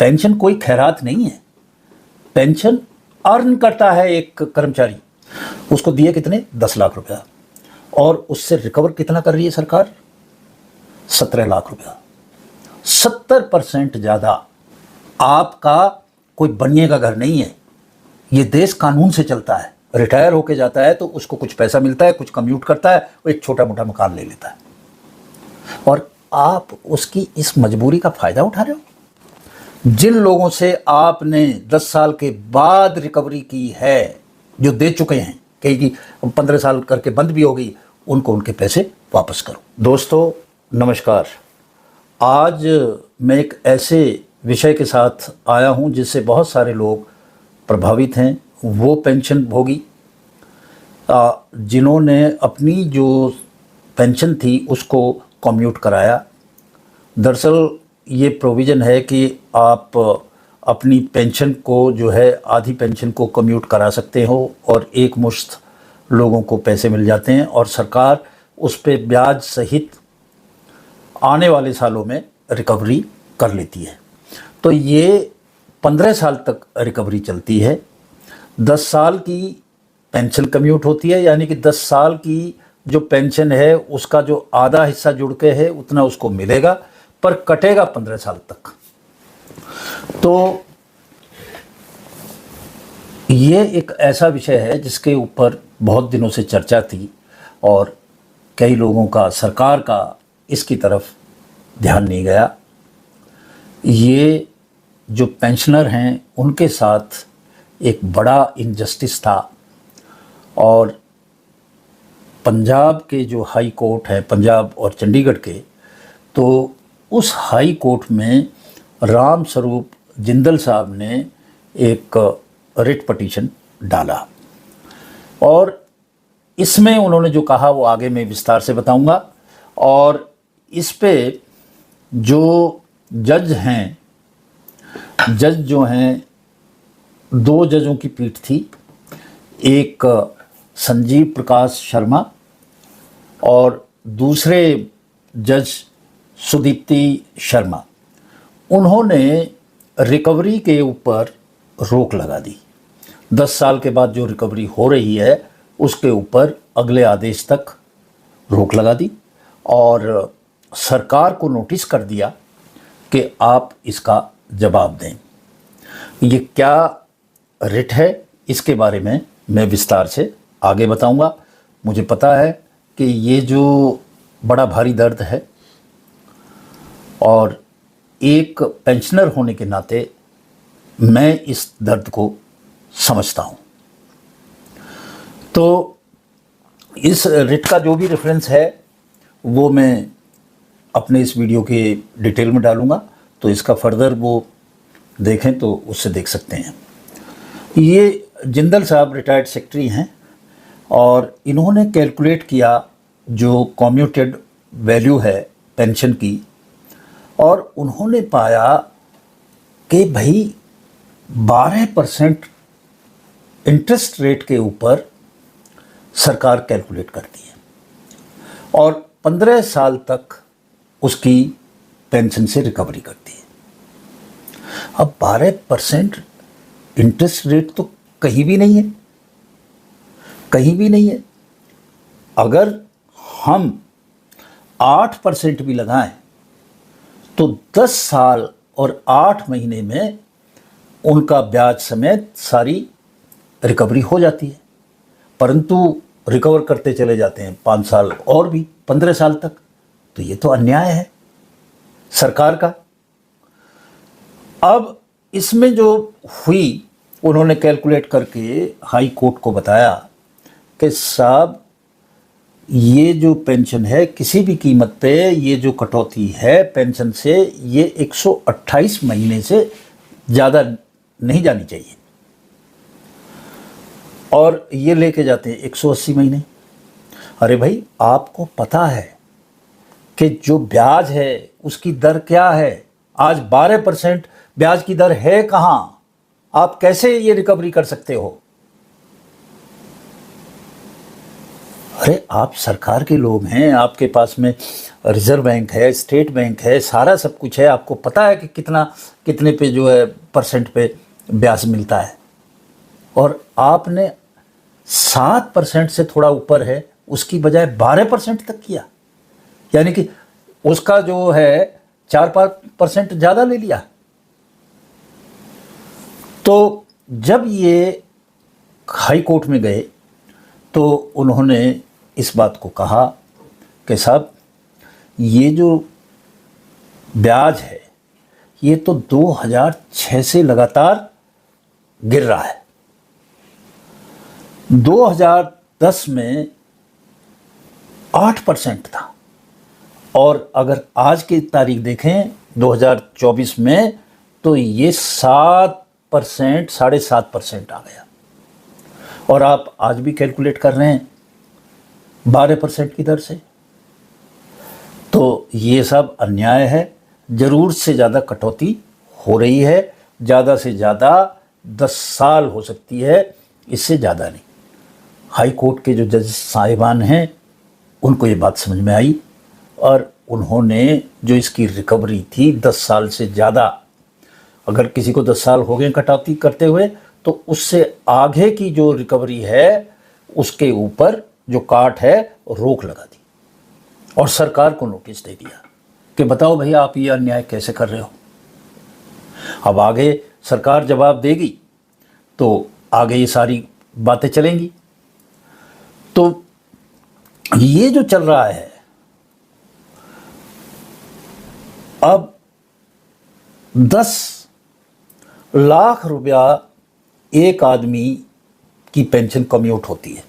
Pension कोई खैरात नहीं है। पेंशन अर्न करता है एक कर्मचारी, उसको दिए कितने 10 लाख रुपया, और उससे रिकवर कितना कर रही है सरकार 17 लाख रुपया। 70% ज़्यादा। आपका कोई बनिए का घर नहीं है, ये देश कानून से चलता है। रिटायर होके जाता है तो उसको कुछ पैसा मिलता है, कुछ कम्यूट करता है, वो एक छोटा मोटा मकान ले लेता है, और आप उसकी इस मजबूरी का फ़ायदा उठा रहे हो। जिन लोगों से आपने 10 साल के बाद रिकवरी की है, जो दे चुके हैं, कहीं 15 साल करके बंद भी हो गई, उनको उनके पैसे वापस करो। दोस्तों नमस्कार। आज मैं एक ऐसे विषय के साथ आया हूं जिससे बहुत सारे लोग प्रभावित हैं। वो पेंशन भोगी जिन्होंने अपनी जो पेंशन थी उसको कम्यूट कराया। दरअसल ये प्रोविज़न है कि आप अपनी पेंशन को जो है आधी पेंशन को कम्यूट करा सकते हो और एक मुश्त लोगों को पैसे मिल जाते हैं, और सरकार उस पे ब्याज सहित आने वाले सालों में रिकवरी कर लेती है। तो ये 15 साल तक रिकवरी चलती है। 10 साल की पेंशन कम्यूट होती है, यानी कि 10 साल की जो पेंशन है उसका जो आधा हिस्सा जुड़ के है उतना उसको मिलेगा, पर कटेगा 15 साल तक। तो ये एक ऐसा विषय है जिसके ऊपर बहुत दिनों से चर्चा थी, और कई लोगों का, सरकार का इसकी तरफ ध्यान नहीं गया। ये जो पेंशनर हैं उनके साथ एक बड़ा इनजस्टिस था, और पंजाब के जो हाई कोर्ट है, पंजाब और चंडीगढ़ के, तो उस हाई कोर्ट में राम स्वरूप जिंदल साहब ने एक रिट पटिशन डाला, और इसमें उन्होंने जो कहा वो आगे मैं विस्तार से बताऊंगा। और इस पे जो जज हैं, जज जो हैं, 2 जजों की पीठ थी। एक संजीव प्रकाश शर्मा और दूसरे जज सुदीप्ति शर्मा। उन्होंने रिकवरी के ऊपर रोक लगा दी। 10 साल के बाद जो रिकवरी हो रही है उसके ऊपर अगले आदेश तक रोक लगा दी, और सरकार को नोटिस कर दिया कि आप इसका जवाब दें। ये क्या रिट है इसके बारे में मैं विस्तार से आगे बताऊंगा। मुझे पता है कि ये जो बड़ा भारी दर्द है, और एक पेंशनर होने के नाते मैं इस दर्द को समझता हूं। तो इस रिट का जो भी रेफरेंस है वो मैं अपने इस वीडियो के डिटेल में डालूंगा, तो इसका फर्दर वो देखें तो उससे देख सकते हैं। ये जिंदल साहब रिटायर्ड सेक्रेटरी हैं, और इन्होंने कैलकुलेट किया जो कम्यूटेड वैल्यू है पेंशन की, और उन्होंने पाया कि भाई 12% इंटरेस्ट रेट के ऊपर सरकार कैलकुलेट करती है, और 15 साल तक उसकी पेंशन से रिकवरी करती है। अब 12% इंटरेस्ट रेट तो कहीं भी नहीं है, कहीं भी नहीं है। अगर हम 8% भी लगाएं तो 10 साल और 8 महीने में उनका ब्याज समेत सारी रिकवरी हो जाती है, परंतु रिकवर करते चले जाते हैं 5 साल और भी 15 साल तक। तो ये तो अन्याय है सरकार का। अब इसमें जो हुई, उन्होंने कैलकुलेट करके हाई कोर्ट को बताया कि साहब ये जो पेंशन है किसी भी कीमत पे, ये जो कटौती है पेंशन से, ये 128 महीने से ज़्यादा नहीं जानी चाहिए, और ये लेके जाते हैं 180 महीने। अरे भाई, आपको पता है कि जो ब्याज है उसकी दर क्या है? आज 12% ब्याज की दर है कहाँ? आप कैसे ये रिकवरी कर सकते हो? अरे आप सरकार के लोग हैं, आपके पास में रिजर्व बैंक है, स्टेट बैंक है, सारा सब कुछ है, आपको पता है कि कितने पे जो है परसेंट पे ब्याज मिलता है, और आपने 7% से थोड़ा ऊपर है उसकी बजाय 12% तक किया, यानी कि उसका जो है 4-5% ज़्यादा ले लिया। तो जब ये हाई कोर्ट में गए तो उन्होंने इस बात को कहा कि साहब ये जो ब्याज है ये तो 2006 से लगातार गिर रहा है। 2010 में 8% था, और अगर आज की तारीख देखें 2024 में तो ये 7%, 7.5% आ गया, और आप आज भी कैलकुलेट कर रहे हैं 12% की दर से। तो ये सब अन्याय है, ज़रूर से ज़्यादा कटौती हो रही है, ज़्यादा से ज़्यादा 10 साल हो सकती है, इससे ज़्यादा नहीं। हाई कोर्ट के जो जज साहिबान हैं उनको ये बात समझ में आई, और उन्होंने जो इसकी रिकवरी थी 10 साल से ज़्यादा, अगर किसी को 10 साल हो गए कटौती करते हुए, तो उससे आगे की जो रिकवरी है उसके ऊपर जो काट है रोक लगा दी, और सरकार को नोटिस दे दिया कि बताओ भैया आप ये अन्याय कैसे कर रहे हो। अब आगे सरकार जवाब देगी तो आगे ये सारी बातें चलेंगी। तो ये जो चल रहा है, अब 10 लाख रुपया एक आदमी की पेंशन कम्यूट होती है,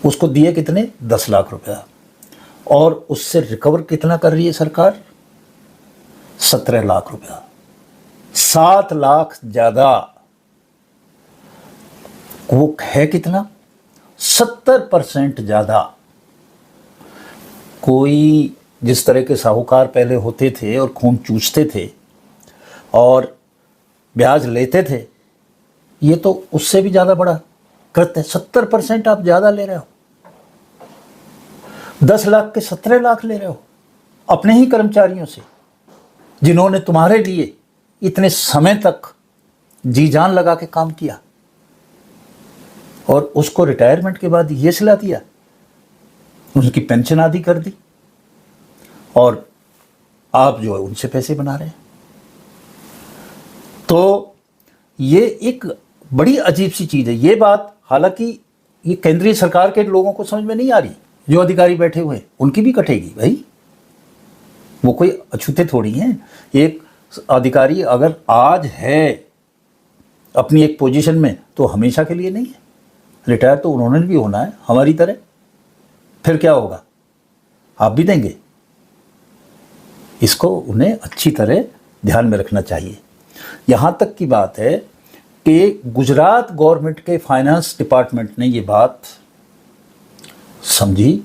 उसको दिए कितने 10 लाख रुपया, और उससे रिकवर कितना कर रही है सरकार 17 लाख रुपया, 7 लाख ज़्यादा। वो है कितना 70% ज़्यादा। कोई जिस तरह के साहूकार पहले होते थे और खून चूसते थे और ब्याज लेते थे, ये तो उससे भी ज़्यादा बड़ा करते हैं। 70% आप ज़्यादा ले रहे हो, 10 लाख के 17 लाख ले रहे हो अपने ही कर्मचारियों से, जिन्होंने तुम्हारे लिए इतने समय तक जी जान लगा के काम किया, और उसको रिटायरमेंट के बाद ये सिला दिया, उनकी पेंशन आधी कर दी, और आप जो है उनसे पैसे बना रहे हैं। तो ये एक बड़ी अजीब सी चीज़ है। ये बात हालांकि ये केंद्रीय सरकार के लोगों को समझ में नहीं आ रही, जो अधिकारी बैठे हुए हैं उनकी भी कटेगी भाई, वो कोई अछूते थोड़ी हैं। एक अधिकारी अगर आज है अपनी एक पोजीशन में तो हमेशा के लिए नहीं है, रिटायर तो उन्होंने भी होना है हमारी तरह। फिर क्या होगा, आप भी देंगे। इसको उन्हें अच्छी तरह ध्यान में रखना चाहिए। यहाँ तक की बात है कि गुजरात गवर्नमेंट के फाइनेंस डिपार्टमेंट ने ये बात समझी,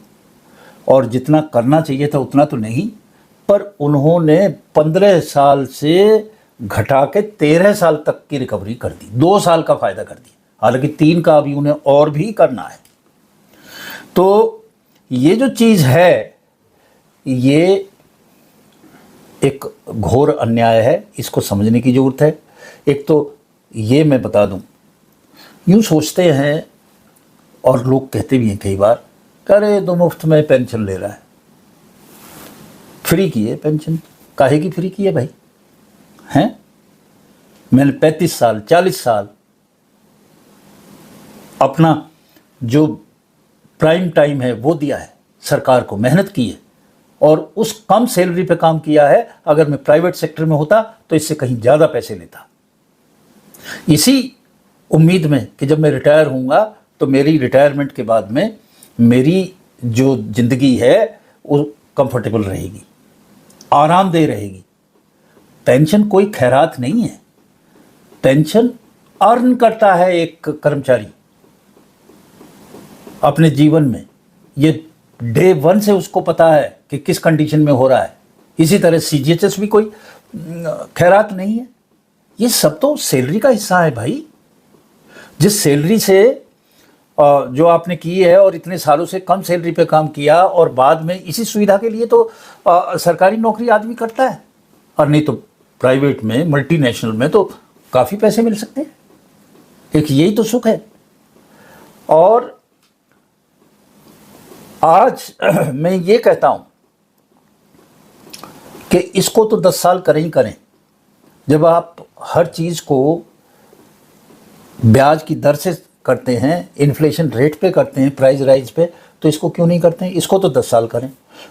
और जितना करना चाहिए था उतना तो नहीं, पर उन्होंने 15 साल से घटा के 13 साल तक की रिकवरी कर दी, 2 साल का फ़ायदा कर दिया, हालांकि 3 का अभी उन्हें और भी करना है। तो ये जो चीज़ है ये एक घोर अन्याय है, इसको समझने की ज़रूरत है। एक तो ये मैं बता दूं, यूँ सोचते हैं और लोग कहते भी हैं कई बार, अरे तो मुफ्त में पेंशन ले रहा है, फ्री की है पेंशन, काहे की फ्री की है भाई, हैं? मैंने 35 साल 40 साल अपना जो प्राइम टाइम है वो दिया है, सरकार को मेहनत की है, और उस कम सैलरी पे काम किया है। अगर मैं प्राइवेट सेक्टर में होता तो इससे कहीं ज़्यादा पैसे लेता, इसी उम्मीद में कि जब मैं रिटायर होऊंगा तो मेरी रिटायरमेंट के बाद में मेरी जो ज़िंदगी है वो कंफर्टेबल रहेगी, आरामदेह रहेगी। पेंशन कोई खैरात नहीं है, पेंशन अर्न करता है एक कर्मचारी अपने जीवन में, ये डे 1 से उसको पता है कि किस कंडीशन में हो रहा है। इसी तरह CGHS भी कोई खैरात नहीं है, ये सब तो सैलरी का हिस्सा है भाई। जिस सैलरी से जो आपने की है और इतने सालों से कम सैलरी पे काम किया और बाद में इसी सुविधा के लिए तो सरकारी नौकरी आदमी करता है, और नहीं तो प्राइवेट में मल्टीनेशनल में तो काफ़ी पैसे मिल सकते हैं। एक यही तो सुख है। और आज मैं ये कहता हूँ कि इसको तो 10 साल करें ही करें। जब आप हर चीज़ को ब्याज की दर से करते हैं, इन्फ्लेशन रेट पे करते हैं, प्राइस राइज पे, तो इसको क्यों नहीं करते हैं? इसको तो 10 साल करें।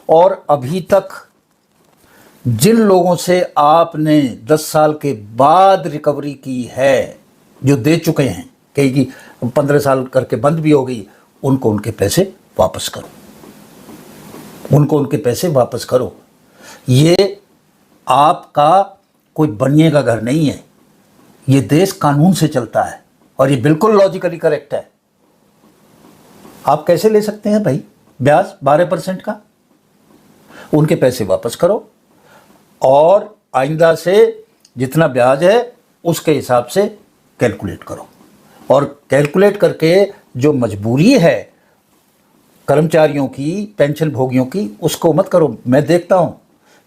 और अभी तक जिन लोगों से आपने 10 साल के बाद रिकवरी की है, जो दे चुके हैं, कहीं की 15 साल करके बंद भी हो गई, उनको उनके पैसे वापस करो, उनको उनके पैसे वापस करो। ये आपका कोई बनिए का घर नहीं है, ये देश कानून से चलता है और ये बिल्कुल लॉजिकली करेक्ट है। आप कैसे ले सकते हैं भाई ब्याज 12% का? उनके पैसे वापस करो और आइंदा से जितना ब्याज है उसके हिसाब से कैलकुलेट करो, और कैलकुलेट करके जो मजबूरी है कर्मचारियों की, पेंशन भोगियों की, उसको मत करो। मैं देखता हूँ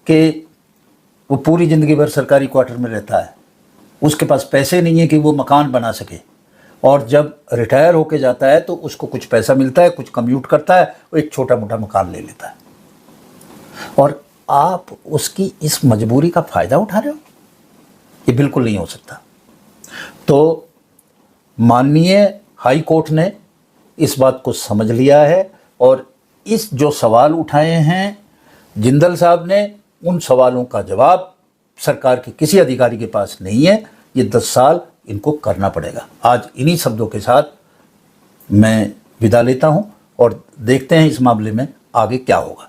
कि वो पूरी ज़िंदगी भर सरकारी क्वार्टर में रहता है, उसके पास पैसे नहीं है कि वो मकान बना सके, और जब रिटायर होके जाता है तो उसको कुछ पैसा मिलता है, कुछ कम्यूट करता है, वो एक छोटा मोटा मकान ले लेता है, और आप उसकी इस मजबूरी का फ़ायदा उठा रहे हो। ये बिल्कुल नहीं हो सकता। तो माननीय हाई कोर्ट ने इस बात को समझ लिया है, और इस जो सवाल उठाए हैं जिंदल साहब ने, उन सवालों का जवाब सरकार के किसी अधिकारी के पास नहीं है। ये 10 साल इनको करना पड़ेगा। आज इन्हीं शब्दों के साथ मैं विदा लेता हूं और देखते हैं इस मामले में आगे क्या होगा।